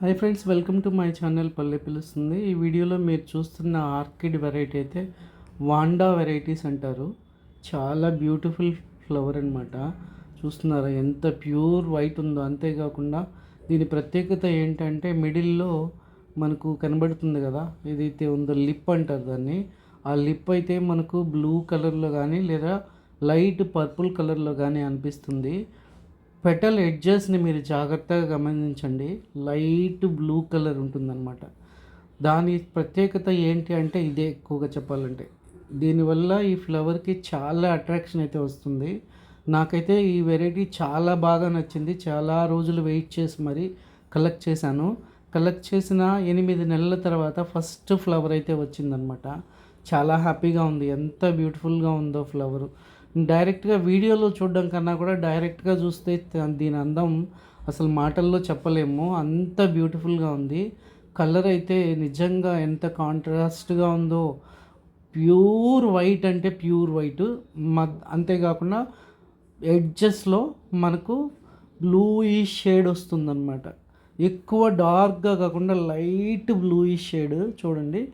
Hi friends, welcome to my channel పల్లె పిలుస్తుంది. ఈ వీడియోలో మీరు చూస్తున్న ఆర్కిడ్ వెరైటీ అయితే వాండా వెరైటీస్ అంటారు. చాలా బ్యూటిఫుల్ ఫ్లవర్ అనమాట. చూస్తున్నారా ఎంత ప్యూర్ వైట్ ఉందో. అంతేకాకుండా దీని ప్రత్యేకత ఏంటంటే మిడిల్లో మనకు కనబడుతుంది కదా, ఏదైతే ఉందో లిప్ అంటారు దాన్ని. ఆ లిప్ అయితే మనకు బ్లూ కలర్లో కానీ లేదా లైట్ పర్పుల్ కలర్లో కానీ అనిపిస్తుంది. పెటల్ ఎడ్జెస్ని మీరు జాగ్రత్తగా గమనించండి. లైట్ బ్లూ కలర్ ఉంటుందన్నమాట. దాని ప్రత్యేకత ఏంటి అంటే ఇదే ఎక్కువగా చెప్పాలంటే. దీనివల్ల ఈ ఫ్లవర్కి చాలా అట్రాక్షన్ అయితే వస్తుంది. నాకైతే ఈ వెరైటీ చాలా బాగా నచ్చింది. చాలా రోజులు వెయిట్ చేసి మరి కలెక్ట్ చేశాను. కలెక్ట్ చేసిన 8 నెలల తర్వాత ఫస్ట్ ఫ్లవర్ అయితే వచ్చిందనమాట. చాలా హ్యాపీగా ఉంది. ఎంత బ్యూటిఫుల్గా ఉందో ఫ్లవరు. డైరెక్ట్గా వీడియోలో చూడడం కన్నా కూడా డైరెక్ట్గా చూస్తే దీని అందం అసలు మాటల్లో చెప్పలేము. అంత బ్యూటిఫుల్గా ఉంది. కలర్ అయితే నిజంగా ఎంత కాంట్రాస్ట్గా ఉందో. ప్యూర్ వైట్ అంటే ప్యూర్ వైట్. అంతేకాకుండా ఎడ్జెస్లో మనకు బ్లూయిష్ షేడ్ వస్తుందన్నమాట. ఎక్కువ డార్క్గా కాకుండా లైట్ బ్లూయిష్ షేడ్ చూడండి.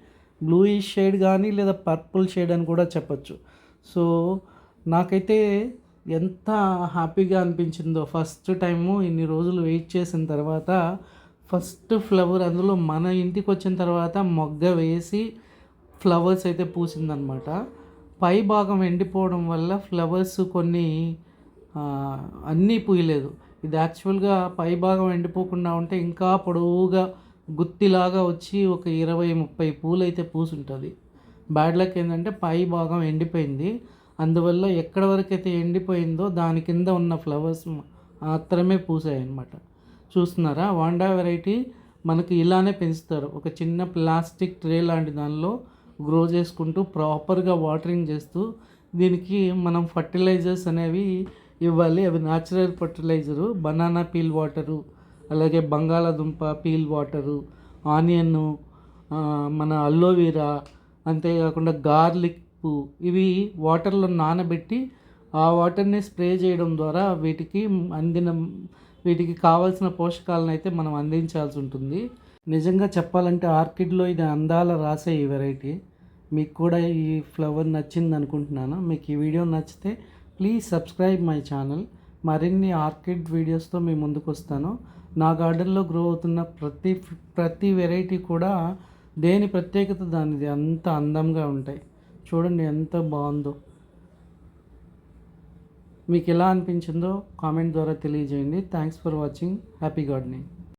బ్లూయిష్ షేడ్ కానీ లేదా పర్పుల్ షేడ్ అని కూడా చెప్పచ్చు. సో నాకైతే ఎంత హ్యాపీగా అనిపించిందో. ఫస్ట్ టైము ఇన్ని రోజులు వెయిట్ చేసిన తర్వాత ఫస్ట్ ఫ్లవర్, అందులో మన ఇంటికి వచ్చిన తర్వాత మొగ్గ వేసి ఫ్లవర్స్ అయితే పూసిందనమాట. పై భాగం ఎండిపోవడం వల్ల ఫ్లవర్స్ కొన్ని అన్నీ పూయలేదు. ఇది యాక్చువల్గా పై భాగం ఎండిపోకుండా ఉంటే ఇంకా పొడవుగా గుత్తిలాగా వచ్చి ఒక 20-30 పూలు అయితే పూసుంటుంది. బ్యాడ్ లక్ ఏంటంటే పై భాగం ఎండిపోయింది. అందువల్ల ఎక్కడ వరకు అయితే ఎండిపోయిందో దాని కింద ఉన్న ఫ్లవర్స్ మాత్రమే పూసాయి అన్నమాట. చూస్తున్నారా, వాండా వెరైటీ మనకి ఇలానే పెంచుతారు. ఒక చిన్న ప్లాస్టిక్ ట్రే లాంటి దానిలో గ్రో చేసుకుంటూ ప్రాపర్గా వాటరింగ్ చేస్తూ దీనికి మనం ఫర్టిలైజర్స్ అనేవి ఇవ్వాలి. అవి natural fertiliser, banana peel water, అలాగే బంగాళాదుంప పీల్ వాటరు, ఆనియన్, మన అల్లోవీరా, అంతేకాకుండా గార్లిక్, ఇవి వాటర్లో నానబెట్టి ఆ వాటర్ని స్ప్రే చేయడం ద్వారా వీటికి కావాల్సిన పోషకాలను అయితే మనం అందించాల్సి ఉంటుంది. నిజంగా చెప్పాలంటే ఆర్కిడ్లో ఇది అందాల రాసే ఈ వెరైటీ. మీకు కూడా ఈ ఫ్లవర్ నచ్చింది అనుకుంటున్నాను. మీకు ఈ వీడియో నచ్చితే ప్లీజ్ సబ్స్క్రైబ్ మై ఛానల్. మరిన్ని ఆర్కిడ్ వీడియోస్తో మీ ముందుకు వస్తాను. నా గార్డెన్లో గ్రో అవుతున్న ప్రతి వెరైటీ కూడా దేని ప్రత్యేకత దానిది. అంత అందంగా ఉంటాయి. చూడండి ఎంత బాగుందో. మీకు ఎలా అనిపించిందో కామెంట్ ద్వారా తెలియజేయండి. Thanks for watching. Happy gardening.